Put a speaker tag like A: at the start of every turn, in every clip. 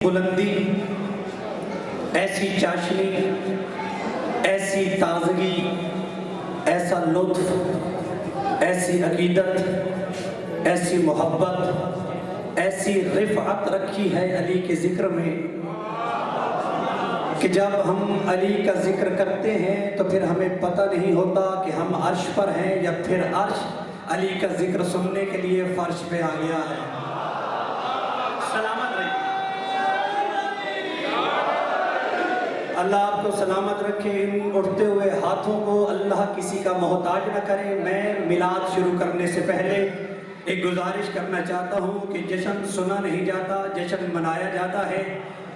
A: بلندی، ایسی چاشنی، ایسی تازگی، ایسا لطف، ایسی عقیدت، ایسی محبت، ایسی رفعت رکھی ہے علی کے ذکر میں کہ جب ہم علی کا ذکر کرتے ہیں تو پھر ہمیں پتہ نہیں ہوتا کہ ہم عرش پر ہیں یا پھر عرش علی کا ذکر سننے کے لیے فرش پہ آ گیا ہے۔ سلامت رہے، اللہ آپ کو سلامت رکھے۔ ان اٹھتے ہوئے ہاتھوں کو اللہ کسی کا محتاج نہ کرے۔ میں میلاد شروع کرنے سے پہلے ایک گزارش کرنا چاہتا ہوں کہ جشن سنا نہیں جاتا، جشن منایا جاتا ہے۔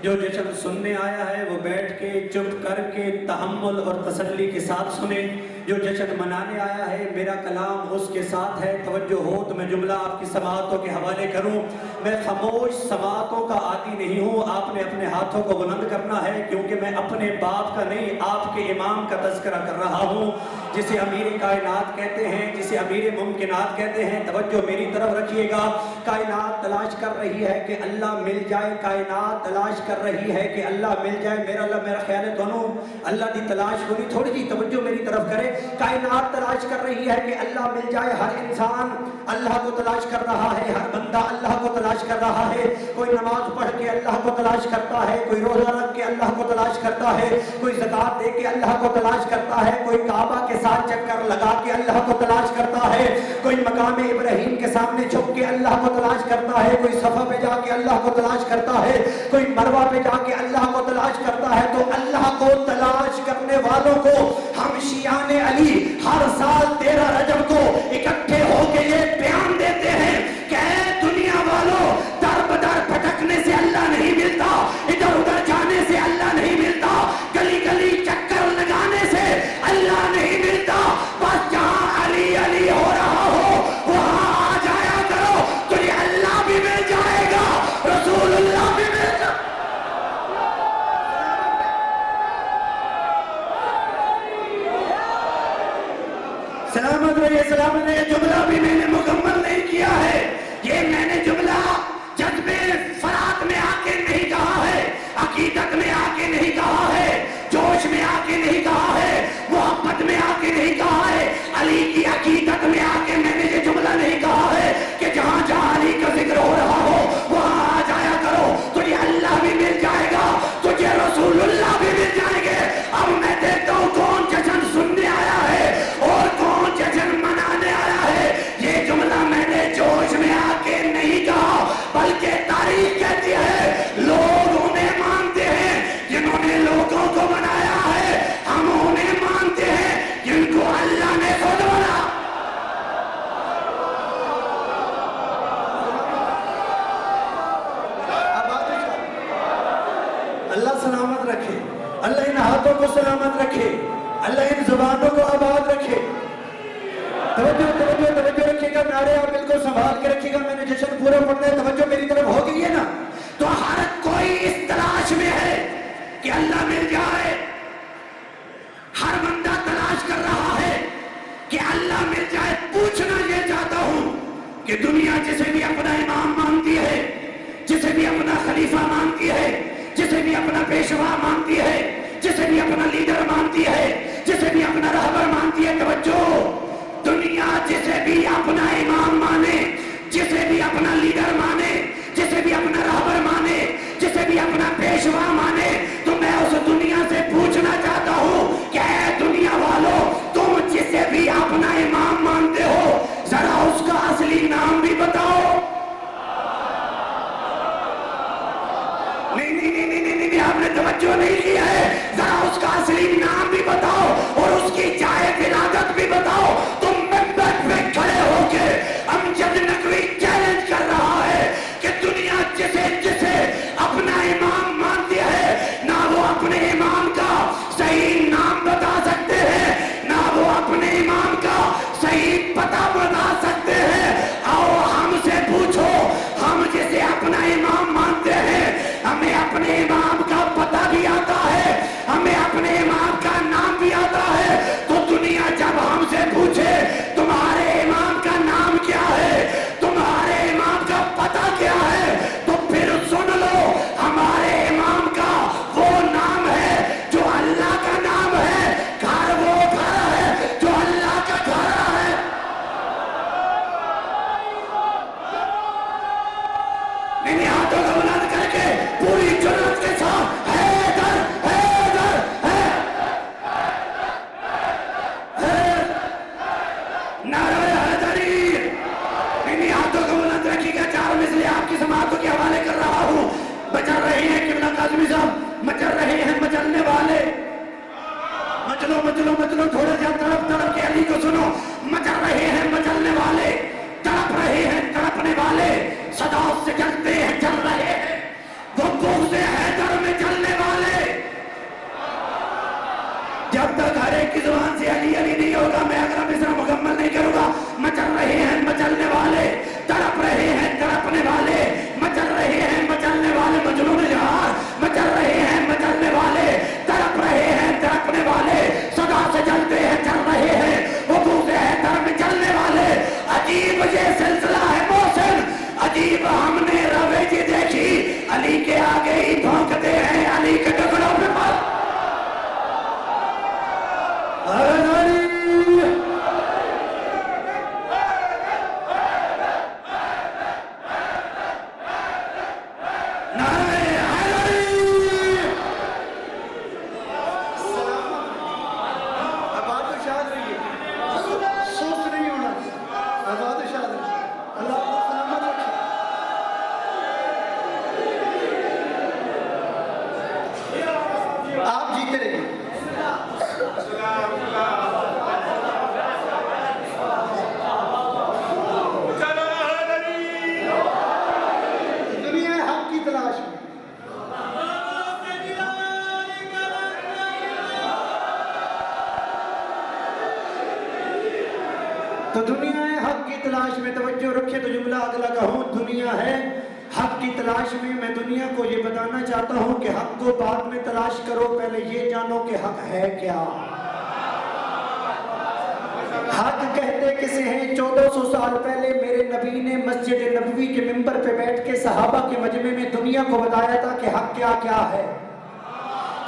A: جو جشن سننے آیا ہے وہ بیٹھ کے چپ کر کے تحمل اور تسلی کے ساتھ سنے۔ جو جشن منانے آیا ہے میرا کلام اس کے ساتھ ہے، توجہ ہو تو میں جملہ آپ کی سماعتوں کے حوالے کروں۔ میں خاموش سماعتوں کا عادی نہیں ہوں، آپ نے اپنے ہاتھوں کو بلند کرنا ہے، کیونکہ میں اپنے باپ کا نہیں آپ کے امام کا تذکرہ کر رہا ہوں، جسے امیر کائنات کہتے ہیں، جسے امیر ممکنات کہتے ہیں۔ توجہ میری طرف رکھیے گا۔ کائنات تلاش کر رہی ہے کہ اللہ مل جائے، کائنات تلاش کر رہی ہے کہ اللہ مل جائے۔ میرا خیال ہے دونوں اللہ دی تلاش ہونی، تھوڑی جی توجہ میری طرف کرے۔ کائنات تلاش کر رہی ہے کہ اللہ مل جائے، ہر انسان اللہ کو تلاش کر رہا ہے، ہر بندہ اللہ کو تلاش کر رہا ہے۔ کوئی نماز پڑھ کے اللہ کو تلاش کرتا ہے، کوئی روزہ رکھ کے اللہ کو تلاش کرتا ہے، کوئی زکوٰۃ دے کے اللہ کو تلاش کرتا ہے، کوئی کعبہ کے ساتھ چکر لگا کے اللہ کو تلاش کرتا ہے، کوئی مقام ابراہیم کے سامنے چھپ کے اللہ کو تلاش کرتا ہے، کوئی صفا پہ جا کے اللہ کو تلاش کرتا ہے، کوئی مروہ پہ جا کے اللہ کو تلاش کرتا ہے۔ تو اللہ کو تلاش کرنے والوں کو ہم شیعان علی ہر سال 13 رجب کو اکٹھے ہو کے یہ بیان دیتے ہیں کہ اے دنیا والوں، در بدر بھٹکنے سے اللہ نہیں ملتا، ادھر ادھر جانے سے اللہ نہیں ملتا، گلی گلی چکر لگانے سے اللہ نہیں ملتا، بس جہاں علی علی ہو رہا ہو وہاں آ جایا کرو، تو یہ اللہ بھی مل جائے گا، رسول اللہ بھی مل جائے گا۔ سلامت رہیے، سلامت رہیے۔ جملہ بھی میں نے مکمل نہیں کیا ہے، یہ میں نے جملہ جذبے فرات میں آ کے نہیں کہا ہے، عقیدت میں آ کے نہیں کہا ہے، جوش میں آ کے نہیں کہا ہے، محبت میں آ کے نہیں کہا ہے، علی کی عقیدت میں آ کے میں نے یہ جملہ نہیں کہا ہے کہ جہاں جہاں علی کا ذکر ہو رہا ہو وہاں آ جایا کرو، تجھے اللہ بھی مل جائے گا، تجھے رسول اللہ بھی مل جائیں گے۔ اب میں دیکھتا ہوں کون جشن سننے آیا ہے اور کون جشن منانے آیا ہے۔ یہ جملہ میں نے جوش میں آ کے نہیں کہا، بلکہ تاریخ کہتی ہے لوگ انہیں مانتے ہیں جنہوں نے لوگوں کو بنایا ہے، ہم انہیں مانتے ہیں جن کو اللہ نے خود بنا۔ اللہ سلامت رکھے، اللہ ان ہاتھوں کو سلامت رکھے، اللہ ان زبانوں کو آباد رکھے۔ توجہ توجہ توجہ رکھیے گا، نعرے آپ بالکل سنبھال کے رکھیے گا۔ میں نے جشن پورا پڑھنا ہے، توجہ میری طرف ہو گئی ہے نا؟ تو ہر کوئی اس تلاش میں ہے کہ اللہ مل جائے، ہر بندہ تلاش کر رہا ہے کہ اللہ مل جائے۔ پوچھنا یہ چاہتا ہوں کہ دنیا جسے بھی اپنا امام مانتی ہے، جسے بھی اپنا خلیفہ مانتی ہے، جسے بھی اپنا پیشوا مانتی ہے، جسے بھی اپنا لیڈر مانتی ہے، جسے بھی اپنا رہبر مانتی ہے، توجہ، دنیا جسے بھی اپنا امام مانے، جسے بھی اپنا لیڈر مانے، جسے بھی اپنا رہبر مانے، جسے بھی اپنا پیشوا مانے، تو میں اس دنیا سے پوچھنا چاہتا ہوں کہ اے دنیا والوں، تم جسے بھی اپنا امام مانتے ہو ذرا اس کا اصلی نام بھی بتاؤ۔ نہیں، آپ نے توجہ نہیں کی ہے، ذرا اس کا اصلی نام بھی بتاؤ اور اس کی جائے ولادت بھی بتاؤ۔ تم ممبر پہ کھڑے ہو کے امجد نقوی چیلنج کر رہا ہے کہ دنیا جسے جسے اپنا امام مانتی ہے، نہ وہ اپنے امام کا صحیح نام بتا سکتے ہیں، نہ وہ اپنے امام کا صحیح پتہ بتا سکتے ہیں۔ آؤ ہم سے پوچھو، ہم جسے اپنا امام مانتے ہیں ہمیں اپنے امام کا پتہ بھی آتا ہے، ہمیں اپنے امام کا نام بھی آتا ہے، تو دنیا جب ہم سے پوچھے تمہارے امام کا نام کیا ہے، تمہارے امام کا پتہ کیا ہے، تو پھر سن لو ہمارے ایک کی زبان سے علی علی نہیں ہوگا، میں اگلا مصرع مکمل نہیں کروں گا. مچل رہے ہیں مچلنے والے، تڑپ رہے ہیں تڑپنے والے، مچل رہے ہیں مچلنے والے مجنون جہار، مچل رہے ہیں مچلنے والے، تڑپ رہے ہیں تڑپنے والے، صدا سے جلتے ہیں چل رہے ہیں، وضو سے ہے در میں چلنے والے. عجیب یہ سلسلہ ہے محسن، عجیب ہم نے رویج دیکھی، علی کے آگے ہی بھونکتے ہیں، علی کے ٹکڑوں پہ مت.
B: آپ جیتے رہیے. دنیا حق کی تلاش میں.
A: تو دنیا ہے حق کی تلاش میں، توجہ رکھے تو جملہ اگلا کہوں. دنیا ہے حق کی تلاش میں، میں دنیا کو یہ بتانا چاہتا ہوں کہ حق کو بعد میں تلاش کرو، پہلے یہ جانو کہ حق ہے کیا. حق کہتے کسے ہیں؟ 1400 سال پہلے میرے نبی نے مسجد نبوی کے ممبر پہ بیٹھ کے صحابہ کے مجمع میں دنیا کو بتایا تھا کہ حق کیا کیا ہے.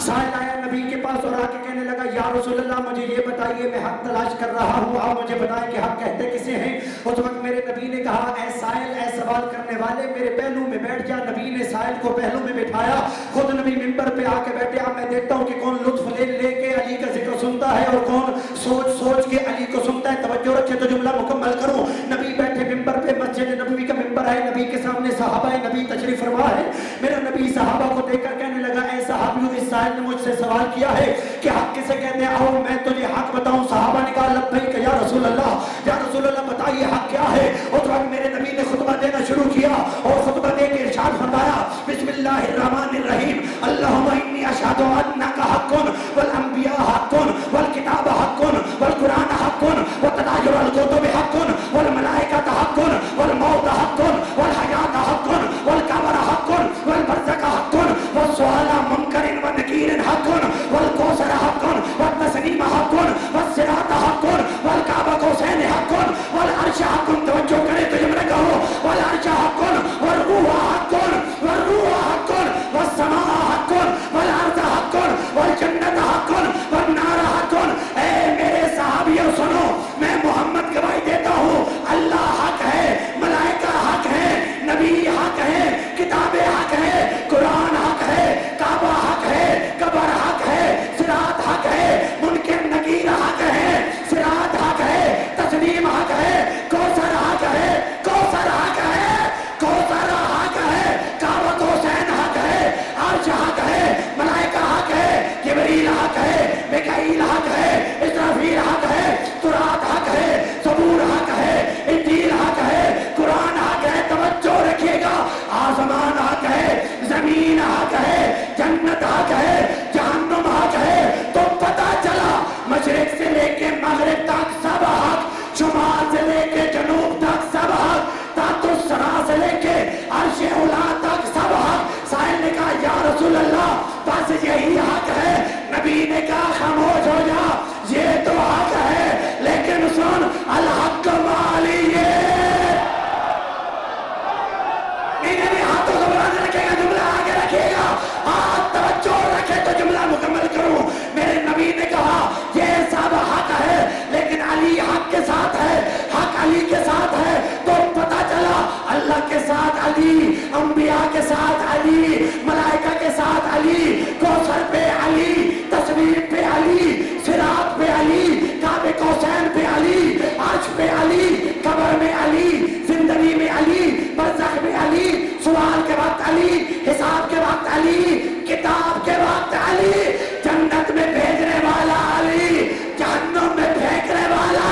A: سائل آیا نبی کے پاس اور آ کے کہنے لگا یا رسول اللہ مجھے یہ بتائیے، میں حق تلاش کر رہا ہوں، آپ مجھے بتائیں کہ حق کہتے کسے ہیں. اس وقت میرے نبی نے کہا اے سائل، اے سوال کرنے والے، میرے پہلو میں بیٹھ جا. نبی نے سائل کو پہلو میں بٹھایا، خود نبی ممبر پہ آ کے بیٹھے. اب میں دیکھتا ہوں کہ کون لطف لے کے علی کا ذکر سنتا ہے اور کون سوچ کے علی کو سنتا ہے. توجہ رکھے تو جملہ مکمل کروں. نبی بیٹھے ممبر پہ، مسجد نبوی کا ممبر ہے، نبی کے سامنے صحابہ نبی تشریف فرما ہے. میرا نبی صحابہ کو دیکھ کر کہنے لگا اے صحابیوں، اس سائل نے مجھ سے سوال کیا ہے کہ حق کسے کہتے ہیں، آؤ میں تجھے حق بتاؤں. صحابہ نے کہا لبیک یا رسول اللہ، یا رسول اللہ بتائیے حق کیا ہے. اس وقت میرے نبی نے خطبہ دینا شروع کیا اور خطبہ دے کے ارشاد فرمایا بسم اللہ الرحمن الرحیم اللہم انی اشہد انک حق والانبیاء حق والکتاب حق والقرآن حق وتنازل الکتب حق والملائکۃ حق والموت حق والحیات حق والقبر حق والبرزخ حق والسؤال منکر ونکیر حق والکوثر حق والتسلیم حق والصراط حق والکعبہ قوسین حق والعرش حق. توجہ کرے تو جملہ کہو والعرش حق والروح حق والروح حق والسماء حق والارض حق والجنت حق والنار حق. اے میرے صحابیوں سنو، میں محمد گواہی دیتا ہوں اللہ حق ہے، ملائکہ حق ہے، نبی حق ہے، کتابیں حق ہے، قرآن حق ہے، کعبہ حق ہے، قبر حق ہے، صراط حق ہے، منکر نکیر حق ہے، صراط حق ہے، تسلیم حق ہے، کوثر حق ہے، کوثر حق ہے، کوثر حق ہے، کعبہ قوسین حق ہے، عرش حق ہے، ملائکہ حق ہے، جبریل حق ہے، میکائیل حق ہے، اسرافیل حق ہے، تورات حق ہے، زبور حق ہے، انجیل حق ہے، قرآن حق ہے. توجہ رکھیے گا، آسمان حق ہے، زمین حق ہے، جنت حق ہے، جہنم حق ہے. تو پتہ چلا مشرق سے لے کے مغرب تک سب حق، شمال سے لے کے جنوب تک سب حق، تحت الثری سے لے کے عرش اولا تک سب حق. سائل نے کہا یا رسول اللہ بس یہی حق ہے. نبی نے کہا خاموش ہو جا، یہ تو حق ہے لیکن سن الحق مالی. ہاتھوں کو بلند رکھے گا، جملہ آگے رکھے گا، ہاتھ توجہ رکھے تو جملہ مکمل کروں. میرے نبی نے کہا یہ سب حق ہے لیکن علی حق کے ساتھ ہے، حق علی کے ساتھ ہے. تو پتہ چلا اللہ کے ساتھ علی، انبیاء کے ساتھ علی، ملائکہ کے ساتھ علی، کوثر پہ علی، تصویر پہ علی، صراط پہ علی، کعبہ قوسین پہ علی، عرش پہ علی، قبر میں علی، زندگی میں علی، برزخ میں علی، سوال کے وقت علی، حساب کے وقت علی، کتاب کے وقت علی، جنت میں بھیجنے والا علی، جہنم میں پھینکنے والا.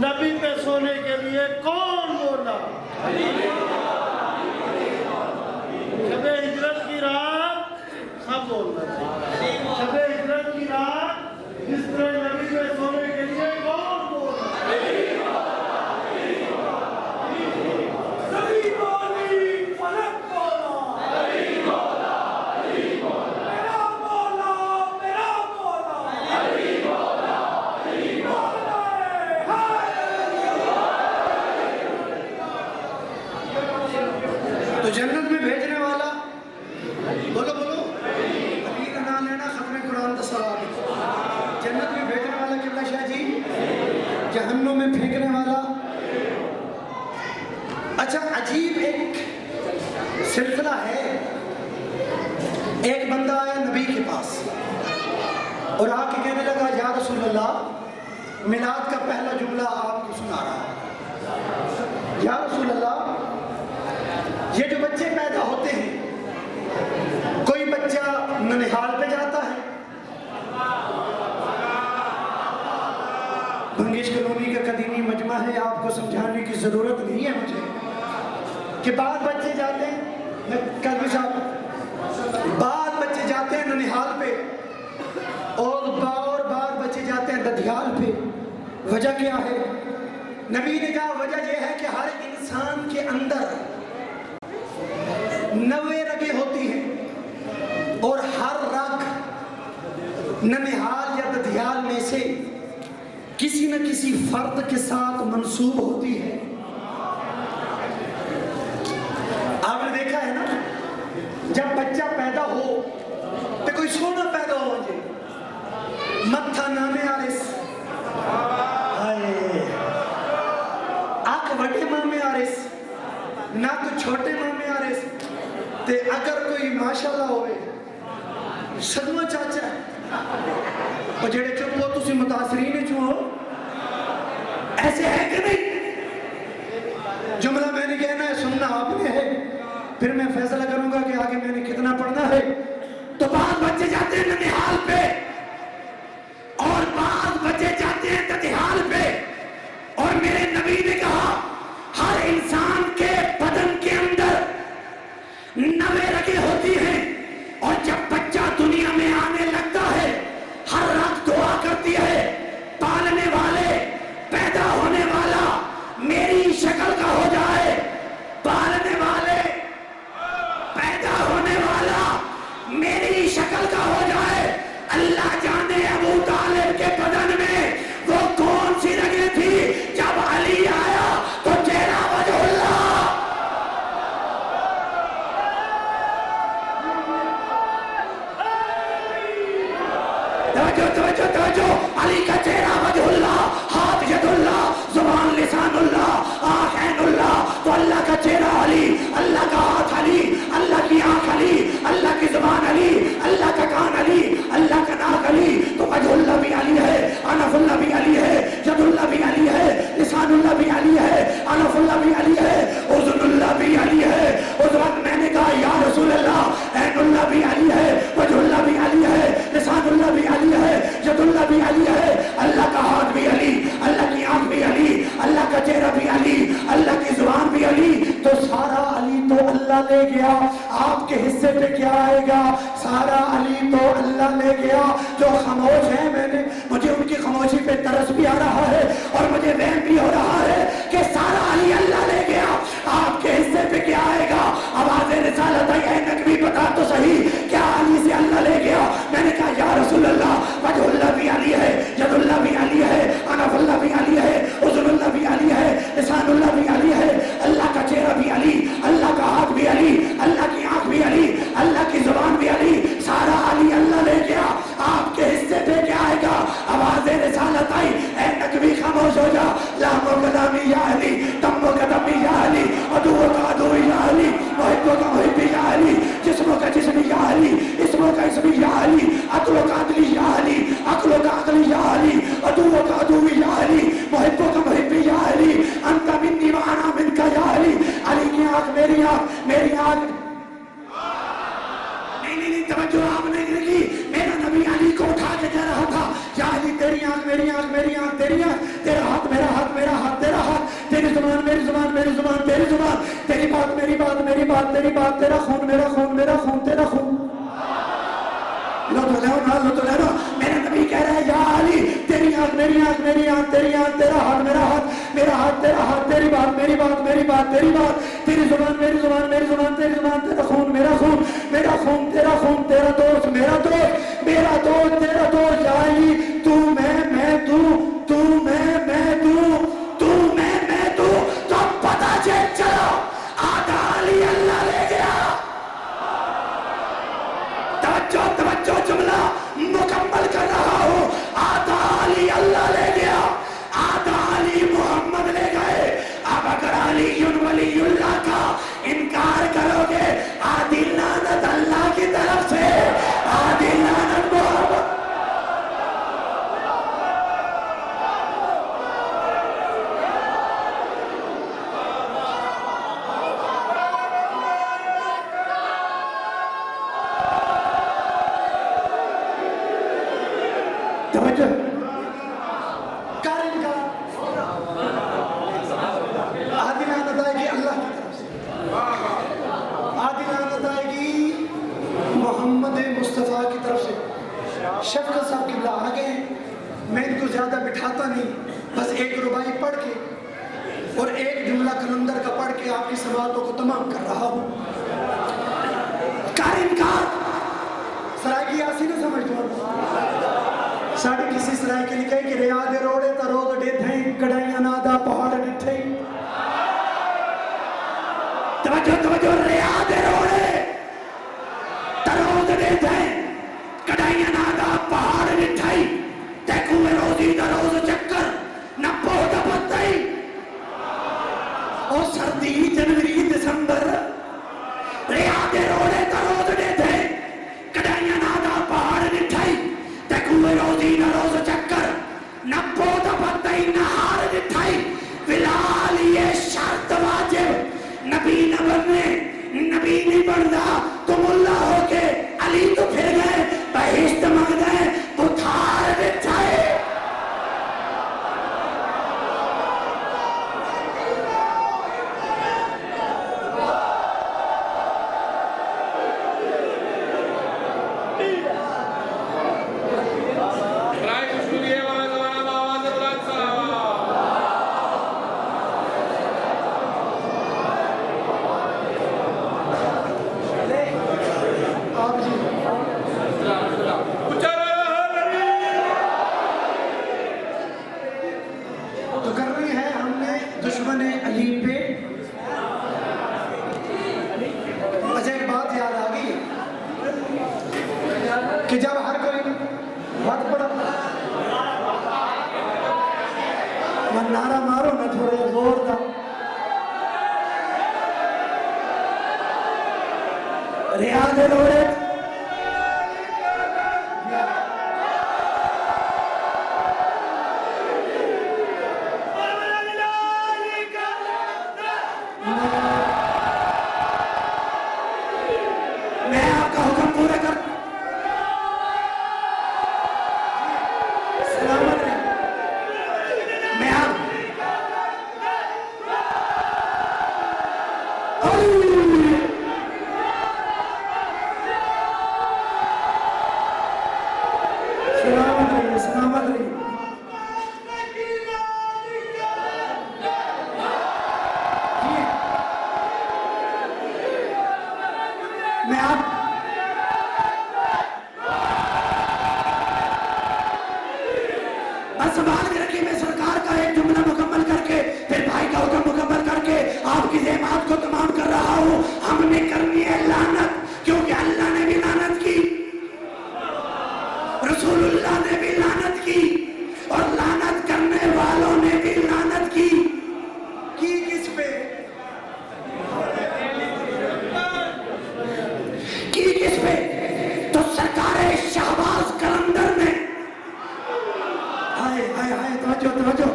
C: نبی پہ سونے کے لیے کون بولا؟ شب ہجرت کی رات سب بولنا چاہیے. شب ہجرت کی رات جس طرح نبی پہ سونے کے لیے کون بولا؟
B: تو جنت میں بھیجنے والا بولو بولو علی کا نام لینا ختم قرآن کا ثواب. جنت میں بھیجنے والا کتنا شاہ جی؟ جہنم میں پھینکنے والا. اچھا عجیب ایک سلسلہ ہے. ایک بندہ آیا نبی کے پاس اور آ کے کہنے لگا یا رسول اللہ میلاد کا پہلا جملہ آپ کو سنا رہا ہوں. یا رسول اللہ یہ جو بچے پیدا ہوتے ہیں کوئی بچہ ننہال پہ جاتا ہے. بنگش کالونی کا قدیمی مجمع ہے, آپ کو سمجھانے کی ضرورت نہیں ہے مجھے کہ بعض بچے جاتے ہیں بعض بچے جاتے ہیں ننہال پہ اور بعض بچے جاتے ہیں ددھیال پہ. وجہ کیا ہے؟ نبی نے کہا وجہ یہ ہے کہ ہر انسان کے اندر 90 رگیں ہوتی ہیں اور ہر رگ ننہال یا ددھیال میں سے کسی نہ کسی فرد کے ساتھ منسوب ہوتی ہے. آپ نے دیکھا ہے نا جب بچہ پیدا ہو تو کوئی سونا پیدا ہو جائے متھا نامے آرس آنکھ وڈے مامے آرس نہ تو چھوٹے مامے آرس تے اگر کوئی ماشاءاللہ ہوئے صدمہ چاچا اور جڑے چپ ہو تسی متاثرین چوں ہو ایسے ہے کہ نہیں؟ جملہ میں نے کہنا ہے سننا آپ نے ہے پھر میں فیصلہ کروں گا کہ آگے میں نے کتنا پڑھنا ہے. تو بعض بچے جاتے ہیں ننہال پہ اور بعض بچے جاتے ہیں ددھیال پہ اور میرے نبی نے کہا ہر انسان کے بدن کے اندر 90 رگیں ہوتی ہیں اور جب بچہ دنیا میں آنے لگتا ہے ہر رگ دعا کرتی ہے پالنے والے پیدا ہونے والا میری شکل کا ہو جائے, پالنے والے پیدا ہونے والا میری شکل کا ہو جائے. اللہ جانے ابو طالب کے بدن میں وہ کون سی رگیں تھی جب علی آیا تو چہرہ وجہ اللہ توجہ علی کا چہرہ وجہ اللہ, ہاتھ ید اللہ, زبان لسان اللہ, آنکھ عین اللہ. تو اللہ کا چہرہ علی, اللہ کا ہاتھ علی, اللہ کی آنکھ علی, اللہ کی زبان علی, اللہ کا کان علی, اللہ کا ناک علی. تو وجہ اللہ بھی علی ہے, انف اللہ بھی علی ہے, ید اللہ بھی علی ہے, لسان اللہ بھی علی ہے, انف اللہ بھی علی ہے, اذن اللہ بھی علی ہے. اس وقت میں نے کہا یا رسول اللہ عین اللہ بھی علی ہے, وجہ اللہ بھی علی ہے, لسان اللہ بھی علی ہے, ید اللہ بھی علی ہے, اللہ کا ہاتھ بھی علی, اللہ کی آنکھ بھی علی, اللہ کا چہرہ بھی علی, اللہ کی زبان بھی علی. تو سارا علی تو اللہ لے گیا, آپ کے حصے پہ کیا آئے گا؟ سارا علی تو اللہ لے گیا. جو خاموش ہیں مجھے ان کی خاموشی پہ ترس بھی آ رہا ہے اور مجھے وہم بھی ہو رہا ہے کہ سارا علی اللہ لے گیا, آپ کے حصے پہ کیا آئے گا؟ آواز رسالت آئی اے نقوی بتا تو صحیح کیا علی سے اللہ لے گیا؟ میں نے کہا یا رسول اللہ وجہ اللہ بھی علی ہے, ید اللہ بھی علی ہے, انف اللہ بھی علی ہے, اذن اللہ بھی علی ہے, لسان اللہ بھی علی ہے, اللہ کا چہرہ بھی علی, اللہ کا ہاتھ بھی علی, اللہ کی آنکھ بھی علی, اللہ کی زبان بھی علی. سارا علی اللہ لے گیا, آپ کے حصے پہ کیا آئے گا؟ آواز رسالت آئی اے نقوی خاموش ہو جا. لامو قدمی یا علی, تمو قدمی یا علی, عدو کا عدو یا علی, محبوں کا محبی یا علی, جسموں کا جسمی یا علی, اسموں کا اسمی یا علی, عقلوں کا عقلی یا علی, عقلوں کا عقلی یا علی, عدو کا عدو یا علی, محبوں کا محبی یا علی, انت منی وانا من کا یا علی. علی کی آنکھ میری آنکھ, میری آنکھ نہیں توجہ آپ نے کی. میرا نبی علی کو اٹھا کے کہہ رہا تھا یا علی تیری آنکھ میری آنکھ, میری آنکھ تیری آنکھ, تیرا ہاتھ میرا ہاتھ, میرا بات تیری بات، تیرا خون میرا خون، میرا خون تیرا خون. لو تو لے لو. میرا نبی کہہ رہا ہے یا علی تیری آنکھ میری آنکھ، میری آنکھ تیری آنکھ، تیرا ہاتھ میرا ہاتھ، میرا ہاتھ تیرا ہاتھ، تیری بات میری بات، میری بات تیری بات، تیری زبان میری زبان، میری زبان تیری زبان، تیرا خون میرا خون، میرا خون تیرا خون، تیرا دوست میرا دوست، میرا دوست تیرا دوست. یا علی تو میں تو میں تو میں تو پتہ چلو آدھا علی اللہ لے گیا. توجہ جملہ مکمل کر رہا ہوں. آدھا علی اللہ لے گیا، آدھا علی محمد لے گئے. اب اگر علی ولی اللہ کا انکار کرو گے آدھی لعنت اللہ کی طرف سے، آدھی لعنت محمد. توجہ کارن کا آدھی لعنت آئے گی اللہ کی طرف سے، آدھی لعنت آئے گی محمد مصطفیٰ کی طرف سے. شفقت صاحب قبلہ آگے ہیں، میں ان کو زیادہ بٹھاتا نہیں، بس ایک ربائی پڑھ کے اور ایک جملہ کلندر کا پڑھ کے آپ کی سماعتوں کو تمام کر رہا ہوں. کارن کا سرائے کی آسی نہ سمجھ دو. ساڑھے کسی سرائے کے لکھے کہ ریاض روڑے تا روز ڈے تھیں گڑائیاں نادا پہاڑ ڈٹھیں. توجہ ریاض روڑے تا روز ڈے تھیں گڑائیاں نادا پہاڑ ڈٹھیں. دیکھو میں روزی دا روز چکر نہ پودا پتائی. اور سردی جنوری دسمبر ریاض روڑے تا روز ڈے تھیں گڑائیاں نادا پہاڑ ڈٹھیں. کوئی روزی نہ روز چکر نہ پودا پتائی نہ ہار دٹھائی. بلال یہ شرط واجب نبی نہ بننے، نبی نہیں بننا تو ملا ہو کے علی تو پھر گئے بہشت مگ گئے بتھار دٹھائے. کہ جب ہر کوئی وقت پڑا میں نعرہ مارو نہ تھوڑے زور دا ریاض روڑے میں آپ کا حکم پورا کر سلامت رہے. میں آپ سلامت رہیے سلامت رہیے. میں آپ بس سنبھال کے رکھیے. میں سرکار کا ایک جملہ مکمل کر کے پھر بھائی کا حکم مکمل کر کے آپ کی ذہنات کو تمام کر رہا ہوں. ہم نے کرنی ہے لعنت کیونکہ اللہ نے بھی لعنت کی، رسول اللہ نے بھی لعنت کی اور لعنت کرنے والوں نے بھی لعنت کی. کس پہ کس پہ تو سرکار شہباز کلندر نے توجہ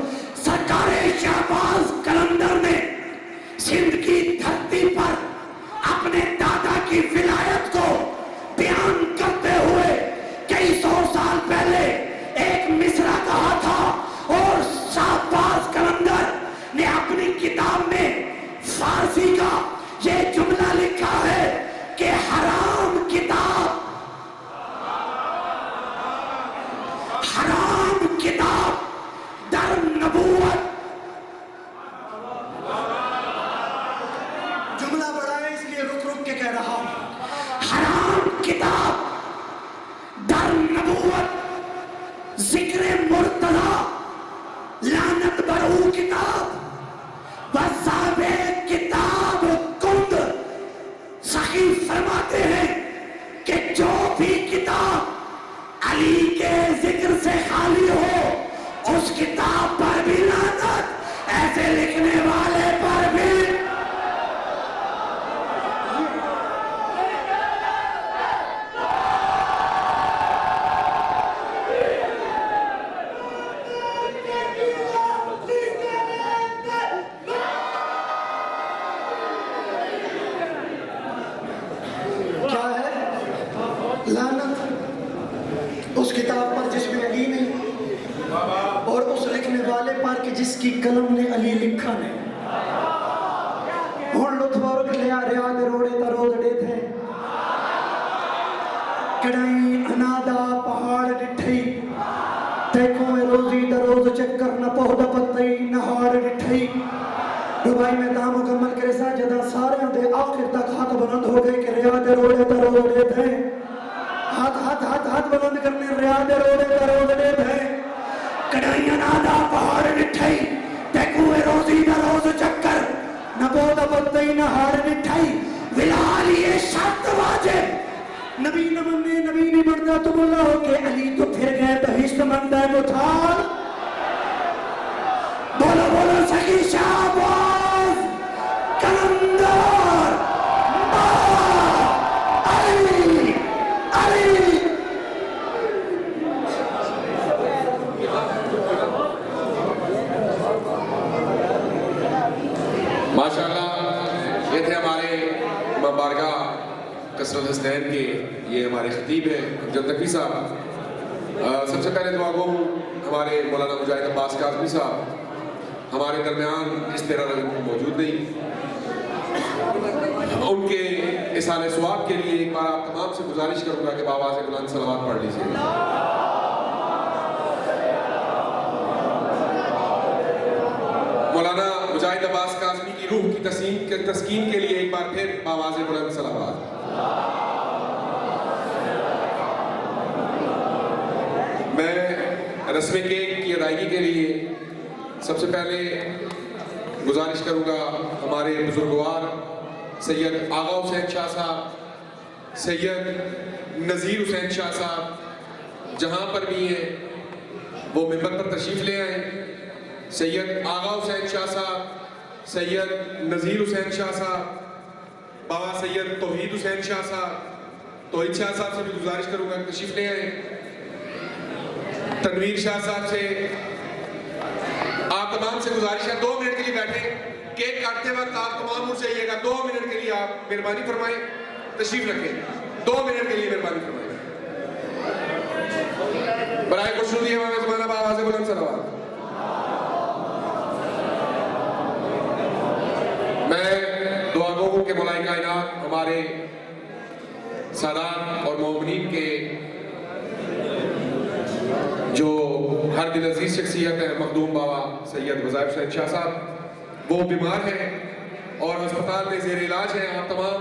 B: سرکار شہباز کلندر نے سندھ کی دھرتی پر اپنے دادا کی ولایت کو بیان کرتے ہوئے کئی سو سال پہلے ایک مصرع کہا تھا اور شہباز کلندر نے اپنی کتاب میں فارسی کا یہ جملہ لکھا کتاب پر بھی لعنت، ایسے لکھنے والے پر بھی۔
D: کیا ہے لعنت؟ اس کتاب پر جس میں علی نہیں، اور اس لکھنے والے پر کہ جس کی قلم نے علی لکھا نہیں۔ ہن لطف اور لیا ریاض روڑے تا روز ڈے تھے، کڑائی انادا پہاڑ ڈٹھئی، دیکھو اے روزی دا روز چکر نہ پہدا پتئی نہاڑ ڈٹھئی۔ دبئی میں تا مکمل کرے سا جدا سارے دے آخر تک ہاتھ بلند ہو گئے کہ ریاض روڑے تا روز ڈے تھے، ہاتھ بلند کرنے ریاض روڑے تا روز ڈے تھے،
B: کڑائیاں نادا پہاڑ ڈٹھائی، دیکھو اے روزی دا روز چکر
D: نہ پہدا پتئی نہاڑ ڈٹھئی۔
B: ولال یہ شرط واجب،
D: نبی نہ مننے نبی نہیں بنتا تم اللہ ہو کہ علی تو پھر گئے بہشت منتا ہے مٹھال۔
B: بولو بولو سخی شہباز کلندر علی علی۔
E: ماشاءاللہ یہ تھے ہمارے مبارکہ کثرت حسنین کے، یہ ہمارے خطیب ہیں امجد نقوی صاحب۔ سب سے پہلے دعا گو ہمارے مولانا مجاہد عباس کاظمی صاحب ہمارے درمیان اس طرح موجود نہیں، ان کے احسان ثواب کے لیے ایک بار آپ تمام سے گزارش کروں گا کہ بآواز بلند صلوات پڑھ لیجیے۔ مولانا مجاہد عباس کاظمی کی روح کی تسکین کے لیے ایک بار پھر بآواز بلند صلوات۔ میں رسم کیک کی ادائیگی کے لیے سب سے پہلے گزارش کروں گا ہمارے بزرگوار سید آغا حسین شاہ صاحب، سید نذیر حسین شاہ صاحب جہاں پر بھی ہیں وہ ممبر پر تشریف لے آئیں۔ سید آغا حسین شاہ صاحب، سید نذیر حسین شاہ صاحب، بابا سید توحید حسین شاہ صاحب، توحید شاہ صاحب سے بھی گزارش کروں گا کہ تشریف لے آئیں۔ تنویر شاہ صاحب سے آپ تمام سے گزارش ہے 2 منٹ کے لیے بیٹھیں، کیک کاٹتے وقت آپ تمام مجھ سے چاہیے گا 2 منٹ کے لیے آپ مہربانی فرمائیں تشریف رکھیں، 2 منٹ کے لیے مہربانی فرمائیں۔ برائے خوشنودی ہمارے زمانہ بآواز بلند صلوات۔ میں دعا گو ہوں کہ مولا کائنات ہمارے سادات اور مومنین کے جو ہر دل عزیز شخصیت ہے مخدوم بابا سید وظائف حسین شاہ صاحب، وہ بیمار ہیں اور ہسپتال میں زیر علاج ہیں۔ آپ تمام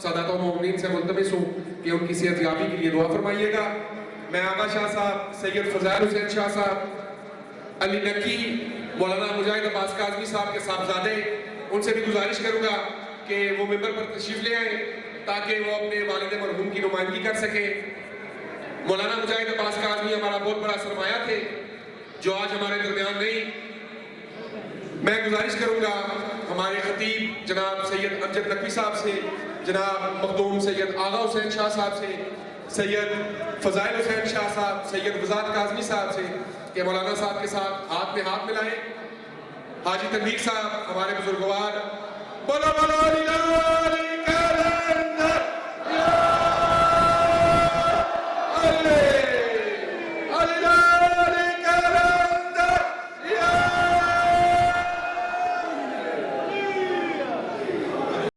E: سادات و مومنین سے ملتمس ہوں کہ ان کی صحت یابی کے لیے دعا فرمائیے گا۔ میں آغا شاہ صاحب، سید فضائل حسین شاہ صاحب، علی نکی، مولانا مجاہد عباس کاظمی صاحب کے صاحبزادے، ان سے بھی گزارش کروں گا کہ وہ ممبر پر تشریف لے آئیں تاکہ وہ اپنے والد مرحوم کی نمائندگی کر سکیں۔ مولانا مجاہد عباس کاظمی ہمارا بہت بڑا سرمایہ تھے جو آج ہمارے درمیان نہیں۔ میں گزارش کروں گا ہمارے خطیب جناب سید امجد نقوی صاحب سے، جناب مخدوم سید آغا حسین شاہ صاحب سے، سید فضائل حسین شاہ صاحب، سید وزاد کاظمی صاحب سے کہ مولانا صاحب کے ساتھ ہاتھ میں ہاتھ ملائیں۔ حاجی تنویر صاحب ہمارے بزرگوار، بولو بولو علی